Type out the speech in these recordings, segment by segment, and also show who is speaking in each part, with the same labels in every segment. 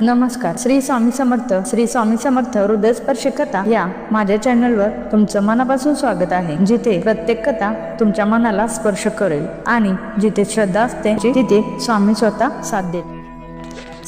Speaker 1: नमस्कार. श्री स्वामी समर्थ. श्री स्वामी समर्थ हृदयस्पर्शी कथा या माझ्या चॅनलवर तुमचं मनापासून स्वागत आहे, जिथे प्रत्येक कथा तुमच्या मनाला स्पर्श करेल आणि जिथे श्रद्धा असते तिथे स्वामी स्वतः साथ देत.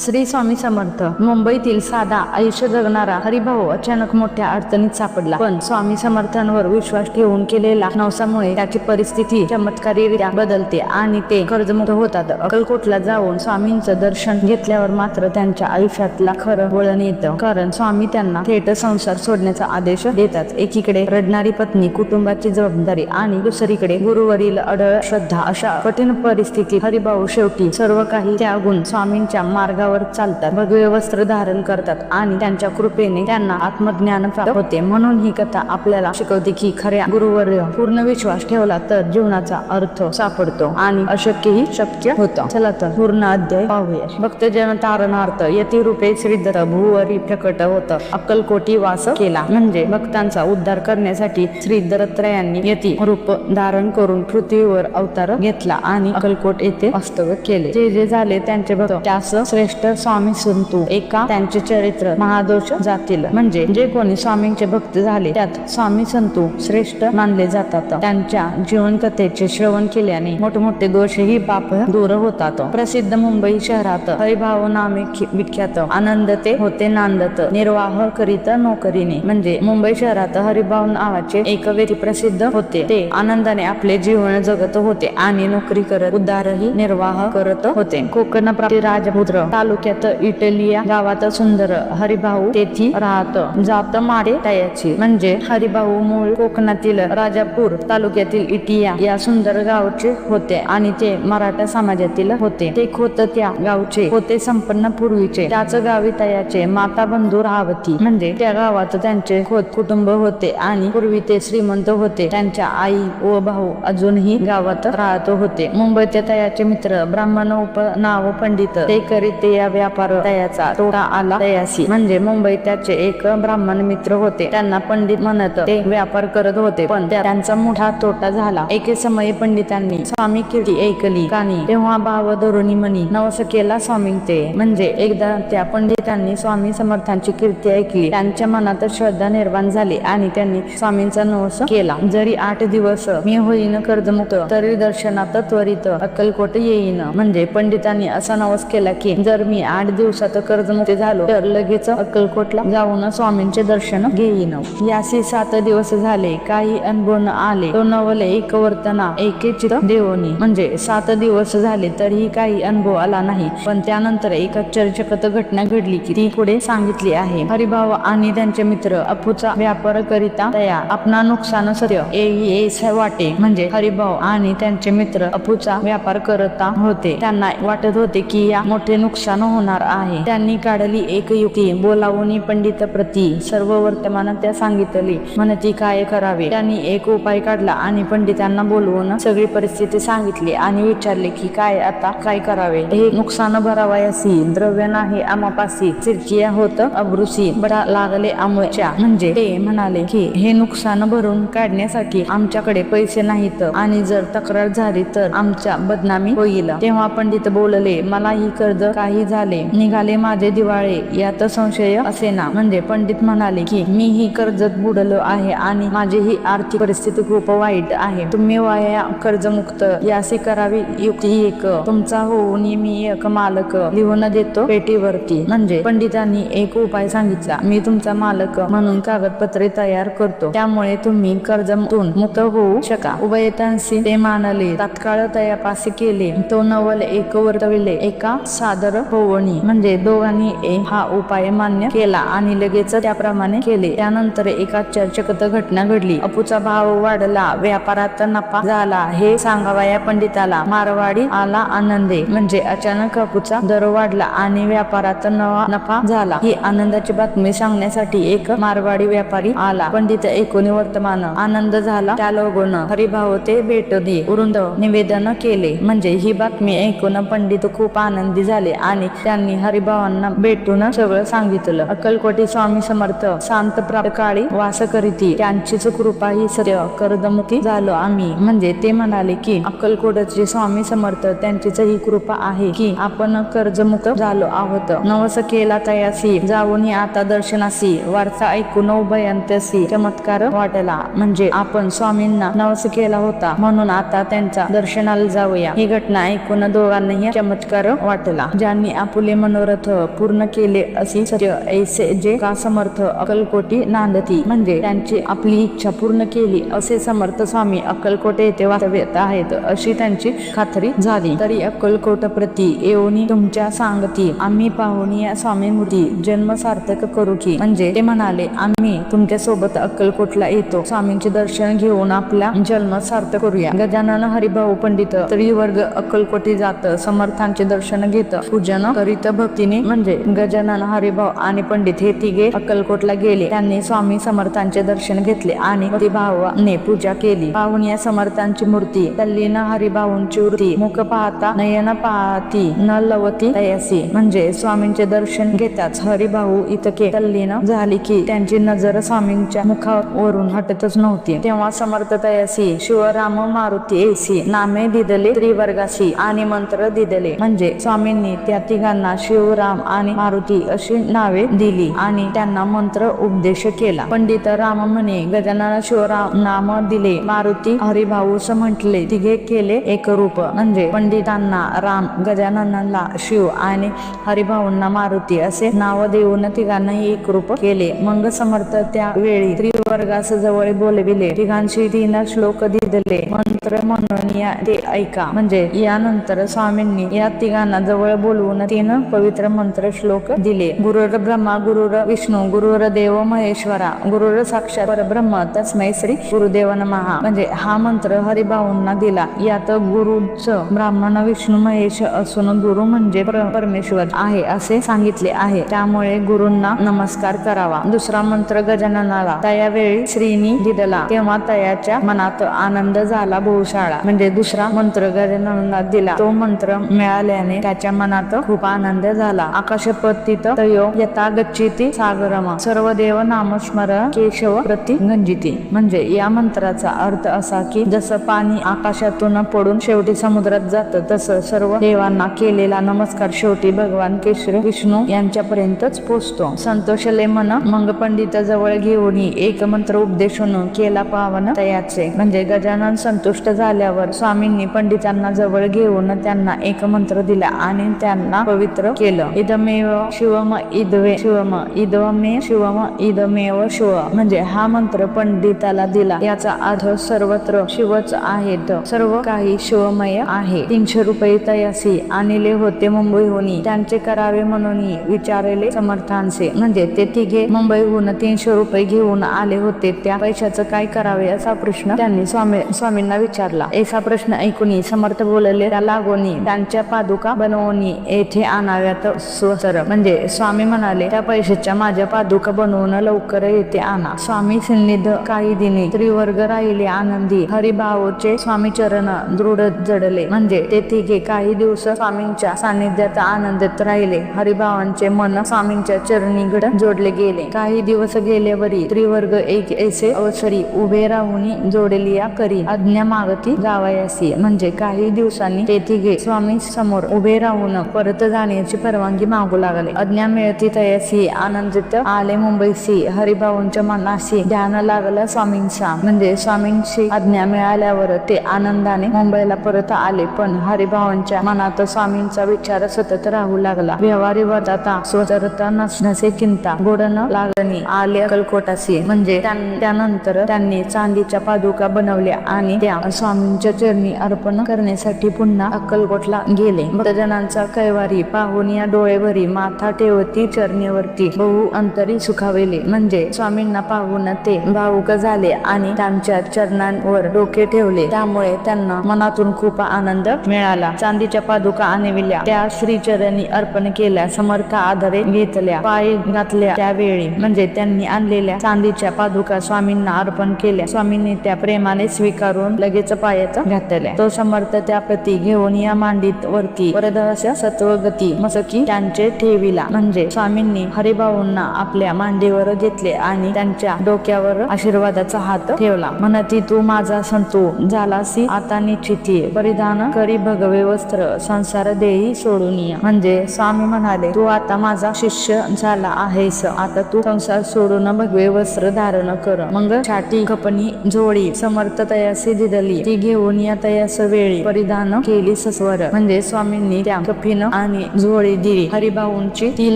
Speaker 1: श्री स्वामी समर्थ. मुंबईतील साधा आयुष्य जगणारा हरिभाऊ अचानक मोठ्या अडचणीत सापडला, पण स्वामी समर्थांवर विश्वास ठेवून केलेल्या नवसामुळे त्याची परिस्थिती चमत्कारीरित्या बदलते आणि ते कर्जमुक्त होतात. अक्कलकोटला जाऊन स्वामींचं दर्शन घेतल्यावर मात्र त्यांच्या आयुष्यातला खरं वळण येतं, कारण स्वामी त्यांना थेट संसार सोडण्याचा आदेश देतात. एकीकडे रडणारी पत्नी, कुटुंबाची जबाबदारी आणि दुसरीकडे गुरुवरील अढळ श्रद्धा, अशा कठीण परिस्थितीत हरिभाऊ शेवटी सर्व काही त्यागून स्वामींच्या मार्गावर चालतात. भगवे वस्त्र धारण करतात आणि त्यांच्या कृपेने त्यांना आत्मज्ञान प्राप्त होते. म्हणून ही कथा आपल्याला शिकवते की खऱ्या गुरुवर पूर्ण विश्वास ठेवला तर जीवनाचा अर्थ सापडतो आणि अशक्यही शक्य होतं. चला तर पूर्ण अध्याय पाहूया. भक्तजन तारणार्थ यती रूपे श्रीदत्त भूवरी प्रकट होत अक्कलकोटी वास केला. म्हणजे भक्तांचा उद्धार करण्यासाठी श्री दत्तात्रयांनी यती रूप धारण करून पृथ्वीवर अवतार घेतला आणि अक्कलकोट येथे वास्तव्य केले. जे जे झाले त्यांचे भक्त त्यास श्रेष्ठ स्वामी संतू एका त्यांचे चरित्र महादोष जातील. म्हणजे जे कोणी स्वामींचे भक्त झाले त्यात स्वामी संतू श्रेष्ठ मानले जातात. त्यांच्या जीवन कथेचे श्रवण केल्याने मोठमोठे दोषही पाप दूर होतात. प्रसिद्ध मुंबई शहरात हरिभाऊ नामे विख्यात आनंदते होते नांदत निर्वाह करीत नोकरीने. म्हणजे मुंबई शहरात हरिभाऊ नावाचे एक व्यक्ती प्रसिद्ध होते. ते आनंदाने आपले जीवन जगत होते आणि नोकरी करत उद्धारही निर्वाह करत होते. कोकण प्राप्ती राजपुत्र तालुक्यात इटलिया गावात सुंदर हरिभाऊ तेथी राहत जात माडे तयाची. म्हणजे हरिभाऊ मूळ कोकणातील राजापूर तालुक्यातील इटिया या सुंदर गावचे होते आणि ते मराठा समाजातील होते. ते खोत त्या गावचे होते संपन्न पूर्वीचे. त्याच गावी तयाचे माता बंधू राहावती. म्हणजे त्या गावात त्यांचे खोत कुटुंब होते आणि पूर्वी ते श्रीमंत होते. त्यांच्या आई व भाऊ अजूनही गावात राहत होते. मुंबईत तयाचे मित्र ब्राह्मण नाव पंडित ते करीत या व्यापार तयाचा तोडा आला तयासी. म्हणजे मुंबईत त्याचे एक ब्राह्मण मित्र होते. त्यांना पंडित म्हणत ते व्यापार करत होते, पण त्यांचा मोठा तोटा झाला. एके समयी पंडितांनी स्वामी कीर्ती ऐकली कानी तेव्हा भाव धरुणी म्हणी नवस केला स्वामी ते. म्हणजे एकदा त्या पंडितांनी स्वामी समर्थांची कीर्ती ऐकली. त्यांच्या मनात श्रद्धा निर्माण झाली आणि त्यांनी स्वामींचा नवस केला. जरी 8 दिवस मी होईन कर्जमुक्त तरी दर्शनात त्वरित अक्कलकोट येईन. म्हणजे पंडितांनी असा नवस केला की जर मी 8 दिवसात कर्जमुक्त झालो तर लगेच अक्कलकोटला जाऊन स्वामींचे दर्शन घेईन. यासी 7 दिवस झाले, काही अनुभव न आले. तो नवले एक वर्तना एके चित देवनी. म्हणजे 7 दिवस झाले तरीही काही अनुभव आला नाही. पण त्यानंतर एक आश्चर्यचकित घटना घडली की ती पुढे सांगितली आहे. हरिभाऊ आणि त्यांचे मित्र अफूचा व्यापार करिता तया आपणा नुकसान सत्य येईस वाटे. म्हणजे हरिभाऊ आणि त्यांचे मित्र अफूचा व्यापार करता होते. त्यांना वाटत होते की या मोठे नुकसान होणार आहे. त्यांनी काढली एक युक्ती. बोलावून पंडित प्रती सर्व वर्तमान त्या सांगितली. म्हणती काय करावे. त्यांनी एक उपाय काढला आणि पंडितांना बोलवून सगळी परिस्थिती सांगितली आणि विचारले की आता काय करावे. हे नुकसान भरावयासी द्रव्य नाही आमापासी चिरकिया होत अब्रुसी बडा लागले आमच्या. म्हणजे ते म्हणाले की हे नुकसान भरून काढण्यासाठी आमच्याकडे पैसे नाहीत आणि जर तक्रार झाली तर आमच्या बदनामी होईल. तेव्हा पंडित बोलले, मला ही कर्ज काही झाले निघाले माझे दिवाळे यात संशय असे ना. म्हणजे पंडित म्हणाले की मी ही कर्जत बुडलो आहे आणि माझी ही आर्थिक परिस्थिती खूप वाईट आहे. तुम्ही वाया कर्जमुक्त यासी करावी युक्ती एक. तुमचा होऊन मी एक मालक लिहून देतो पेटीवरती. म्हणजे पंडितांनी एक उपाय सांगितला. मी तुमचा मालक म्हणून कागदपत्रे तयार करतो, त्यामुळे तुम्ही कर्जातून मुक्त होऊ शका. उभयतांशी ते मानले. तात्काळ तयापासी केले. तो नवल एक वर्तविले एका सादर होवणी. म्हणजे दोघांनी हा उपाय मान्य केला आणि लगेच त्याप्रमाणे केले. त्यानंतर एका चर्चकत घटना घडली. अपूचा भाव वाढला, व्यापारात नफा झाला हे सांगावया पंडिताला. मारवाडी आला आनंदे. म्हणजे अचानक अपूचा दर वाढला आणि व्यापारात नफा झाला. ही आनंदाची बातमी सांगण्यासाठी एक मारवाडी व्यापारी आला. पंडित ऐकून वर्तमान आनंद झाला. त्या लोगोन हरिभाऊ ते भेट दे वृंद निवेदन केले. म्हणजे ही बातमी ऐकून पंडित खूप आनंदी झाले आणि आणि त्यांनी हरिभावांना भेटून सगळं सांगितलं. अक्कलकोटी स्वामी समर्थ शांत प्राप्त काळी वास करीती, त्यांचीच कृपा ही सत्य कर्दमुक्ती झालो आम्ही. म्हणजे ते म्हणाले की अक्कलकोटचे स्वामी समर्थ त्यांचीच ही कृपा आहे की आपण कर्जमुक्त झालो आहोत. नवस केला तयासी जाऊन आता दर्शनासी, वारसा ऐकून उभयंतसी चमत्कार वाटला. म्हणजे आपण स्वामींना नवस केला होता म्हणून आता त्यांच्या दर्शनाला जाऊया. ही घटना ऐकून दोघांनाही चमत्कार वाटला. ज्यांनी आपुले मनोरथ पूर्ण केले अशी सत्य ऐसे जे का समर्थ अक्कलकोटी नांदती, म्हणजे त्यांची आपली इच्छा पूर्ण केली असे समर्थ स्वामी अक्कलकोट येथे वास्तव्यात आहेत अशी त्यांची खात्री झाली. तरी अक्कलकोट प्रती येऊनी तुमच्या सांगती, आम्ही पाहून या स्वामी मूर्ती जन्म सार्थक करू की. म्हणजे ते म्हणाले आम्ही तुमच्या सोबत अक्कलकोटला येतो, स्वामींचे दर्शन घेऊन आपला जन्म सार्थक करूया. गजानन हरिभाऊ पंडित त्रिवर्ग अक्कलकोटी जात समर्थांचे दर्शन घेत पूजन करीत भक्तीने. म्हणजे गजानन हरिभाऊ आणि पंडित हे तिघे अक्कलकोटला गेले. त्यांनी स्वामी समर्थांचे दर्शन घेतले आणि भक्तिभावाने पूजा केली. पाहून या समर्थांची मूर्ती तल्लीन हरिभाऊंची वृत्ती, मुख पाहता नयन पाहती न लवती तयासी. म्हणजे स्वामींचे दर्शन घेताच हरिभाऊ इतके तल्लीन झाली की त्यांची नजर स्वामींच्या मुखावरून हटतच नव्हती. तेव्हा समर्थ तयासी शिवराम मारुती ऐसी नामे दिदले त्रिवर्गासी आणि मंत्र दिदले. म्हणजे स्वामींनी त्या तिघांना शिवराम आणि मारुती अशी नावे दिली आणि त्यांना मंत्र उपदेश केला. पंडित राम म्हणे गजानन शिवराम नाम दिले, मारुती हरिभाऊस म्हटले, तिघे केले एक रूप. म्हणजे पंडितांना राम, गजाननाला शिव आणि हरिभाऊंना मारुती असे नाव देऊन तिघांनाही एक रूप केले. मग समर्थ त्यावेळी त्रिवर्गास जवळ बोलविले, तिघांशी 3 श्लोक दिले, मंत्र म्हणून या ते ऐका. म्हणजे यानंतर स्वामींनी या तिघांना जवळ बोलवून 3 पवित्र मंत्र श्लोक दिले. गुरुर ब्रह्मा गुरुर विष्णू गुरुर देव महेश्वरा गुरुर साक्षात परब्रह्म तस्मै श्री गुरुदेव नमः. म्हणजे हा मंत्र हरिभाऊंना दिला. यात गुरुच ब्राह्मण विष्णू महेश असून गुरु म्हणजे परमेश्वर आहे असे सांगितले आहे, त्यामुळे गुरूंना नमस्कार करावा. दुसरा मंत्र गजाननाला त्यावेळी श्रीनी दिला, तेव्हा तयाच्या मनात आनंद झाला बहुशाळा. म्हणजे दुसरा मंत्र गजाननाला दिला, तो मंत्र मिळाल्याने त्याच्या मनात खूप आनंद झाला. आकाशपतित तयो यथा गच्छति सागरम सर्व देव नामस्मर केशव प्रति गंजिती. म्हणजे या मंत्राचा अर्थ असा की जसं पाणी आकाशातून पडून शेवटी समुद्रात जातं तसं सर्व देवांना केलेला नमस्कार शेवटी भगवान केशव विष्णू यांच्यापर्यंतच पोचतो. संतोषले मन मग पंडित जवळ घेऊन एक मंत्र उपदेशून केला पावन तयाचे. म्हणजे गजानन संतुष्ट झाल्यावर स्वामींनी पंडितांना जवळ घेऊन त्यांना एक मंत्र दिला आणि त्यांना पवित्र केलं. इदमेव शिवम इदवे शिवम इदमे शिवम इदमेव शिव. म्हणजे हा मंत्र पंडिताला दिला याचा अर्थ सर्वत्र शिवच आहेत, सर्व काही शिवमय आहे. 300 रुपये तयासी आणले होते मुंबईहून, त्यांचे करावे म्हणून विचारले समर्थांचे. म्हणजे ते तिघे मुंबईहून 300 रुपये घेऊन आले होते, त्या पैशाचं काय करावे असा प्रश्न त्यांनी स्वामींना विचारला. ऐसा प्रश्न ऐकून समर्थ बोलले, त्या लागून त्यांच्या पादुका बनवून येथे आणाव्यात स्वसर. म्हणजे स्वामी म्हणाले त्या पैशाच्या माझ्या पादुका बनवून लवकर येथे आणा. स्वामी सन्निध काही दिनी त्रिवर्ग राहिले आनंदी, हरिभाऊचे स्वामी चरण दृढ जडले. म्हणजे ते तिघे काही दिवस स्वामींच्या सानिध्यात आनंदात राहिले. हरिभावांचे मन स्वामींच्या चरणी घड जोडले गेले. काही दिवस गेल्यावरी त्रिवर्ग एक ऐसे अवसरी उभे राहून जोडलिया करी आज्ञा मागती जावयासी. म्हणजे काही दिवसांनी ते तिघे स्वामी समोर उभे राहून परत जाण्याची परवानगी मागू लागले. आज्ञा मिळती तयासी आनंदित आले मुंबईसी, हरिभाऊंच्या मनाशी ध्यान लागलं स्वामींचा. म्हणजे स्वामींची आज्ञा मिळाल्यावर ते आनंदाने मुंबईला परत आले. पण हरिभावांच्या मनात स्वामींचा विचार सतत राहू लागला. व्यवहारी वदाता स्वतंत्रता नसे चिंता गोड न लागणी आले अक्कलकोटासी. म्हणजे त्यानंतर त्यांनी चांदीच्या पादुका बनवल्या आणि त्या स्वामींच्या चरणी अर्पण करण्यासाठी पुन्हा अक्कलकोटला गेले. भक्तजनांचा कैवारी पाहून या डोळेभरी माथा ठेवती चरणीवरती बहु अंतरी सुखावेले. म्हणजे स्वामींना पाहून ते भावुक झाले आणि त्यांच्या चरणांवर डोके ठेवले, त्यामुळे त्यांना मनातून खूप आनंद मिळाला. चांदीच्या पादुका आणविल्या, त्या श्रीचरणी अर्पण केल्या, समर्थ आधारे घेतल्या, पाय घातल्या. त्यावेळी म्हणजे त्यांनी आणलेल्या चांदीच्या पादुका स्वामींना अर्पण केल्या. स्वामींनी त्या प्रेमाने स्वीकारून लगेच पायात घातल्या. तो समर्थ त्या प्रती घेऊन या मांडीत वरती वरदहस्य सत्व सर्व गती मसकी त्यांचे ठेविला. म्हणजे स्वामींनी हरिभाऊंना आपल्या मांडीवर घेतले आणि त्यांच्या डोक्यावर आशीर्वादाचा हात ठेवला. म्हणती तू माझा संतू झालासी आता निश्चिती, परिधान करी भगवे वस्त्र, संसार देई सोडून. म्हणजे स्वामी म्हणाले तू आता माझा शिष्य झाला आहेस, आता तू संसार सोडून भगवे वस्त्र धारण कर. मग छाटी खपणी झोळी समर्थ तयासी दिदली, ती घेऊन या तयास वेळी परिधान केली सस्वर. म्हणजे स्वामींनी त्या कफीन आणि झोळी दिली. हरिभाऊंची ती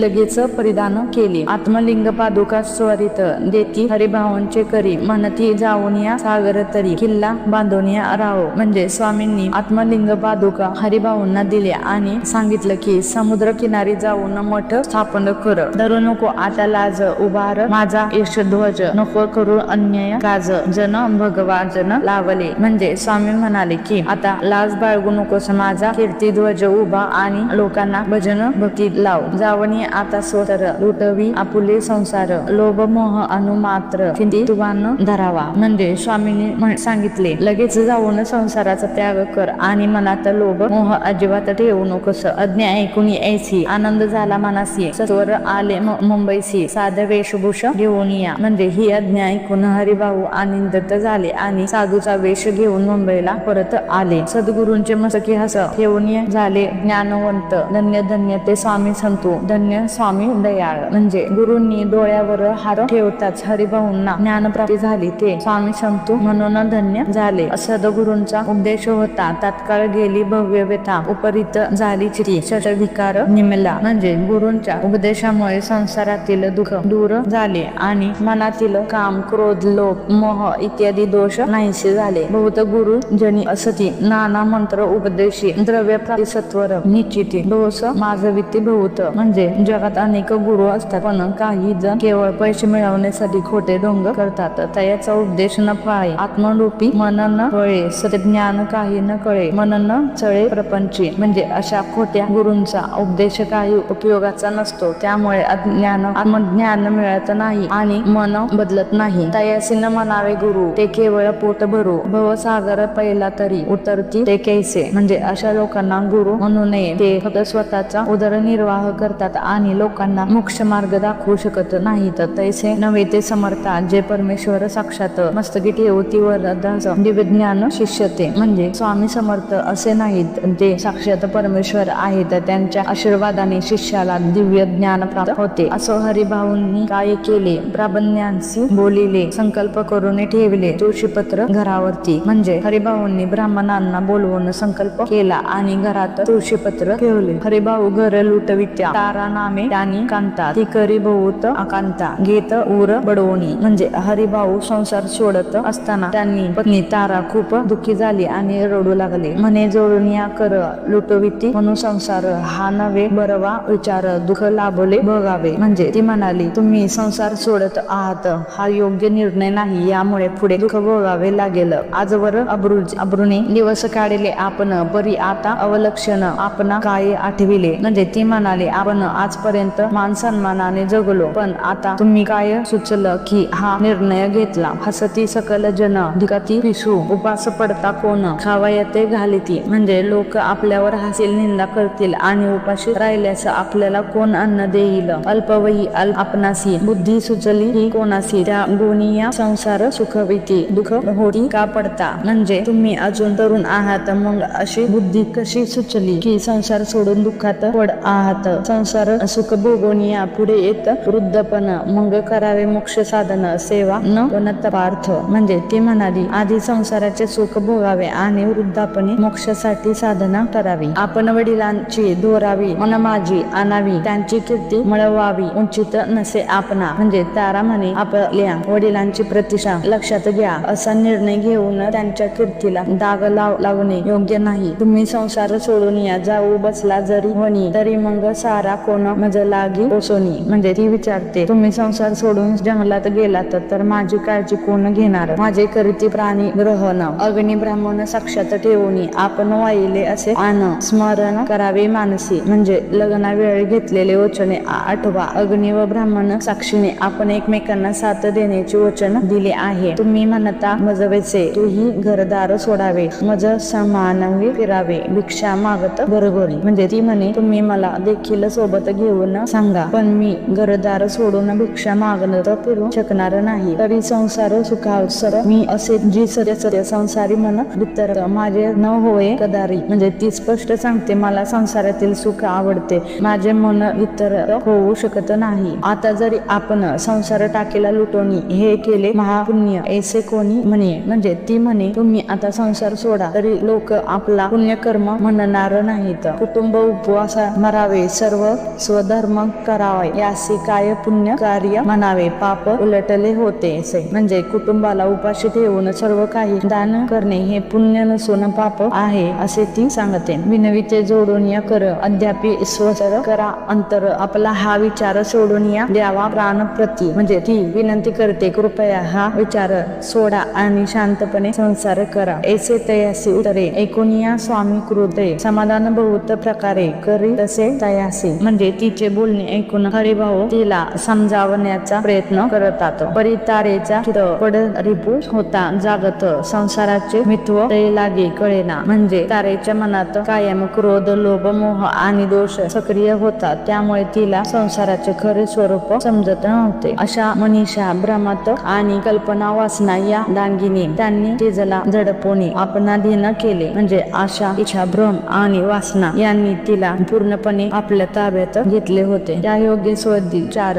Speaker 1: लगेच परिधान केली. आत्मलिंग पादुका स्वरित देती हरिभाऊंचे करी, म्हणती जाऊन या सागर तरी, किल्ला बांधून या राहो. म्हणजे स्वामींनी आत्मलिंग पादुका हरिभाऊंना दिल्या आणि सांगितलं की समुद्र किनारी जाऊन मठ स्थापन कर. धरू नको आता लाज उभार माझा यशध्वज, नको करू अन्याय काज, जन भगवा जन लावले. म्हणजे स्वामी म्हणाले की आता लाज बाळगू नकोस, माझा कीर्तिध्वज उभा आणि लोकांना भजन भक्ती लाव. जावणी आता स्वतर लुटवी आपुले संसार, लोभ मोह अनुमात्र किती तुवान धरावा. म्हणजे स्वामींनी सांगितले लगेच जाऊन संसाराचा त्याग कर आणि मनात लोभ मोह अजिबात ठेवू नकोस. आज्ञा ऐकून ऐसी आनंद झाला मनासी, सत्वर आले मुंबईसी, साध वेशभूष घेऊन या. म्हणजे ही आज्ञा ऐकून हरिभाऊ आनंदित झाले आणि साधूचा वेश घेऊन मुंबईला परत आले. सद्गुरूंचे मस्तकी हस ठेवून झाले ज्ञानवंत, धन्य धन्य ते स्वामी संतू, धन्य स्वामी दयाळ. म्हणजे गुरूंनी डोळ्यावर हार ठेवताच हरिभाऊंना ज्ञानप्राप्ती झाली, ते स्वामी संतू म्हणून धन्य झाले. सद्गुरूंचा उपदेश होता, तात्काळ गेली भव्य व्यथा, उपरीत झाली चिती, षटविकार निमला. म्हणजे गुरूंच्या उपदेशामुळे संसारातील दुःख दूर झाले आणि मनातील काम क्रोध लोभ मोह इत्यादी दोष नाहीसे झाले. बहुत गुरु जनी असती नाना मंत्र उपदेशी, द्रव्य प्राप्ती सत्वर निश्चिती, दोष माजविती बहुत. म्हणजे जगात अनेक गुरु असतात, पण काही जण केवळ पैसे मिळवण्यासाठी खोटे ढोंग करतात. त्याचा उपदेश न पाळे, आत्मरूपी मन न वळे, सत्ज्ञान काही न कळे, मन न चळे प्रपंची. म्हणजे अशा खोट्या गुरूंचा उपदेश काही उपयोगाचा नसतो, त्यामुळे आत्मज्ञान मिळत नाही आणि मन बदलत नाही. तयासी न म्हणावे गुरु, ते केवळ पोट भरू, भवसागर पहिला तरी उतरती ते कैसे. म्हणजे अशा लोकांना गुरु म्हणू नये, ते फक्त स्वतःचा उदरनिर्वाह करतात आणि लोकांना मोक्ष मार्ग दाखवू शकत नाहीत. तैसे नव्हे ते समर्था, जे परमेश्वर साक्षात मस्तकी ठेवतीवर दिव्य ज्ञान शिष्यते. म्हणजे स्वामी समर्थ असे नाहीत, ते साक्षात परमेश्वर आहेत, त्यांच्या आशीर्वादाने शिष्याला दिव्य ज्ञान प्राप्त होते. असो हरिभाऊंनी काय केले, ब्राह्मणांशी बोलिले, संकल्प करून ठेवले तुळशीपत्र घरावरती. म्हणजे हरिभाऊंनी ब्राह्मणांना बोलवून संकल्प केला आणि घरात तुळशीपत्र ठेवले. हरिभाऊ घर लुटवित्या, तारा नामे त्यांनी कांता, ती करी बहुत आकांता, घेत उर बडवणी. म्हणजे हरिभाऊ संसार सोडत असताना त्यांनी पत्नी तारा खूप दुःखी झाली आणि रडू लागले. म्हणे जोडून या कर लुटविती म्हणून संसार, हा नवे बरवा विचार, दुःख लाभले भोगावे. म्हणजे ती म्हणाली तुम्ही संसार सोडत आहात, हा योग्य निर्णय नाही, यामुळे पुढे दुःख भोगावे लागेल. आजवर अब्रूने दिवस काढले आपण, बरी आता अवलक्षण आपणा काय आठविले. म्हणजे ती म्हणाली आपण आजपर्यंत मान सन्मानाने जगलो, पण आता तुम्ही काय सुचलं की हा निर्णय घेतला. हसती सकल जन, धिकाती पिसू, उपास पडता कोण, खावायते घालिती. म्हणजे लोक आपल्यावर हसील, निंदा करतील आणि उपाशी राहिल्यास आपल्याला कोण अन्न देईल. अल्पवयी आपणासी, बुद्धी सुचली ही कोणासी, त्या गुणिया संसार सुखविती, दुःख होती का पडता. म्हणजे तुम्ही अजून तरुण आहात, मग अशी बुद्धी कशी सुचली की संसार सोडून दुःखात पड आहात. संसार सुख भोगोनिया पुढे येत वृद्धपण, मग करावे मोक्ष साधन, सेवा न वनतपार्थ. म्हणजे ती म्हणाली आधी संसाराचे सुख भोगावे आणि वृद्धापणी मोक्षासाठी साधना करावी. आपण वडिलांची धोरावी, मन माझी आणावी, त्यांची कीर्ती मिळवावी, उंचित नसे आपणा. म्हणजे तारा म्हणे आपल्या वडिलांची प्रतिष्ठा लक्षात घ्या, असा निर्णय घेऊन त्यांच्या कीर्तीला दाग लावणे योग्य नाही. तुम्ही संसार सोडून या, जाऊ बसला जरी वणी, तरी मग सारा कोण मज लागी पोसोनी. म्हणजे ती विचारते तुम्ही संसार सोडून जंगलात गेलात तर माझी काळजी कोण घेणार. माझे करीती प्राणी ग्रहण, अग्नी ब्राह्मण साक्षात ठेवून आपण वाहिले असे आन स्मरण करावे मानसी. म्हणजे लग्ना वेळी घेतलेले वचने आठवा. अग्नी व ब्राह्मण साक्षीने आपण एकमेकांना साथ देण्याचे वचन दिले आहे. तुम्ही म्हणता मजवेचे, तूही घरदार सोडावे, मज समानवे फिरावे, भिक्षा मागत बरोबरी. म्हणजे ती म्हणे, तुम्ही मला देखील सोबत घेऊन सांगा, पण मी घरदार सोडून भिक्षा मागणं तर फिरू शकणार नाही. तरी संसार सुखावसर मी असे जी सत्य संसारी मन वितर माझे न होय कदारी. म्हणजे ती स्पष्ट सांगते, मला संसारातील सुख आवडते, माझे मन वितर होऊ शकत नाही. आता जरी आपण संसार टाकीला लुटोनी हे केले महापुण्य ऐसे कोणी म्हणे. म्हणजे ती म्हणे, तुम्ही आता संसार सोडा तरी लोक आपला पुण्यकर्म म्हणणार नाहीत. कुटुंब उपवास मरावे, सर्व स्वधर्म करावे, यासी काय पुण्य कार्य म्हणावे, पाप उलटले होते असे. म्हणजे कुटुंबाला उपाशी ठेवून सर्व काही दान करणे हे पुण्य नसून पाप आहे असे ती सांगते. विनविते जोडून या कर अद्यापि स्वतर करा अंतर, आपला हा विचार सोडून या द्यावा प्राण प्रती. म्हणजे ती विनंती करते, कृपया हा विचार सोडा आणि शांतपणे संसार करा. ऐसे तयासी उत्तरे ऐकून या स्वामी कृते, समाधान बहुत प्रकारे करी तसे तयासी. म्हणजे तिचे बोलणे ऐकून हरिभाऊ तिला समजावण्याचा प्रयत्न करतात. परितारेचा पड रिपू होता जागत, संसाराचे मित्व ते लागे कळेना. म्हणजे तारेच्या मनात कायम क्रोध, लोभ, मोह आणि दोष सक्रिय होतात, त्यामुळे तिला संसाराचे खरे स्वरूप समजत नव्हते. अशा मनीषा भ्रमात आणि कल्पना वासना या डांगिनी त्यांनी तिजला झडपोनी आपणाधीन केले. म्हणजे आशा, इच्छा, भ्रम आणि वासना यांनी तिला पूर्णपणे आपल्या ताब्यात घेतले होते. त्या योग्य स्वदी चार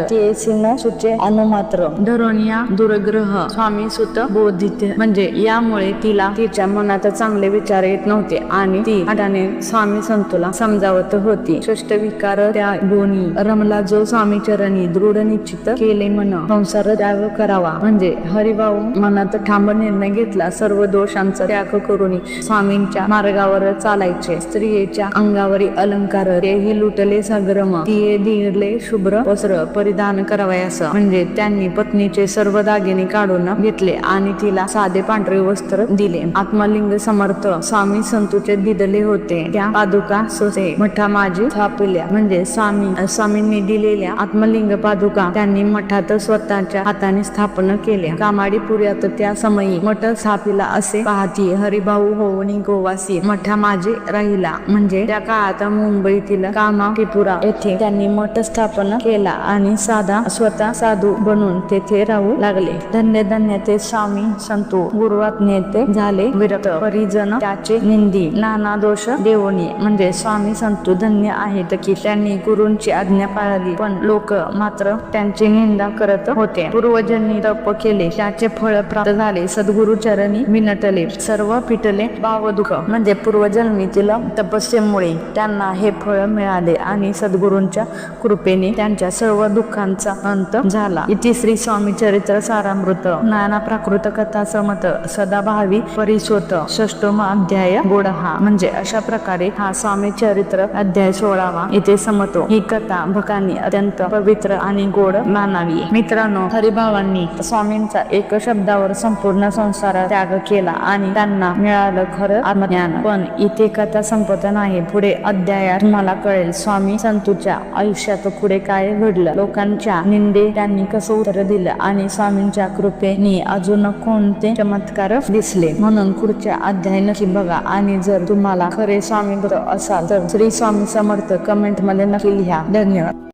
Speaker 1: न सुचे अनुमात्र धरोनिया दुर्ग्रह स्वामी सुत बोधित. म्हणजे यामुळे तिला तिच्या मनात चांगले विचार येत नव्हते आणि ती अडाने स्वामी संतुला समजावत होती. षष्ट विकार त्या गुणी रमला जो स्वामी चरणी, दृढ निश्चित केले मन संसार त्याग करावा. म्हणजे हरिभाऊ मनात ठाम निर्णय घेतला, सर्व दोषांचा त्याग करून स्वामींच्या मार्गावर चालायचे. स्त्रियेच्या अंगावरी अलंकार तेही लुटले सग्रम, तिये दिले शुभ्र वस्त्र परिधान करावयास. म्हणजे त्यांनी पत्नीचे सर्व दागिने काढून घेतले आणि तिला साधे पांढरे वस्त्र दिले. आत्मलिंग समर्थ स्वामी संतूचे दिदले होते, त्या पादुका सोसे मठा माझी स्थापिल्या. म्हणजे स्वामींनी दिलेल्या आत्मलिंग पादुका त्यांनी मठात स्वतःच्या हाताने स्थापन केल्या. कामाडीपुऱ्यात त्या समयी मठ स्थापिला असे पाहती हरिभाऊ होऊन गोवासी मठा माझे राहिला. म्हणजे त्या काळात मुंबईतील कामाडीपुरा येथे त्यांनी मठ स्थापन केला आणि स्वतः साधू बनून तेथे राहू लागले. धन्य धन्य ते स्वामी संतू, गुरुआज्ञेते झाले विरक्त, परिजन त्याचे निंदी, नाना दोष देवणी. म्हणजे स्वामी संतू धन्य आहेत की त्यांनी गुरूंची आज्ञा पाळली, पण लोक मात्र त्यांची निंदा करत होते. पूर्वजन्मी तप केले, त्याचे फळ प्राप्त झाले, सद्गुरु चरणी विनटले, सर्व पिटले भाव दुःख. म्हणजे पूर्वजन्मीतील तपस्येमुळे त्यांना हे फळ मिळाले आणि सद्गुरूंच्या कृपेने त्यांच्या सर्व दुःखांचा अंत झाला. इति श्री स्वामी चरित्र सारामृत नाना प्राकृत कथा समत सदाभावी परिसोत षष्टम अध्याय गोडहा. म्हणजे अशा प्रकारे हा स्वामी चरित्र अध्याय 16वा इथे समतो. ही कथा भकांनी अत्यंत पवित्र आणि गोड मानावी. मित्रांनो, हरिभावांनी स्वामींचा एक शब्दावर संपूर्ण संसार त्याग केला आणि त्यांना मिळालं खरं आत्मज्ञान. पण इथे कथा संपत नाही, पुढे अध्यायात तुम्हाला कळेल स्वामी संतूच्या आयुष्यात पुढे काय घडलं, लोकांच्या निंदे त्यांनी कसं उत्तर दिलं आणि स्वामींच्या कृपेने अजून कोणते चमत्कार दिसले. म्हणून पुढच्या अध्याय नक्की बघा आणि जर तुम्हाला खरे स्वामी भक्त असाल तर श्री स्वामी समर्थ कमेंट मध्ये नक्की लिहा. धन्यवाद.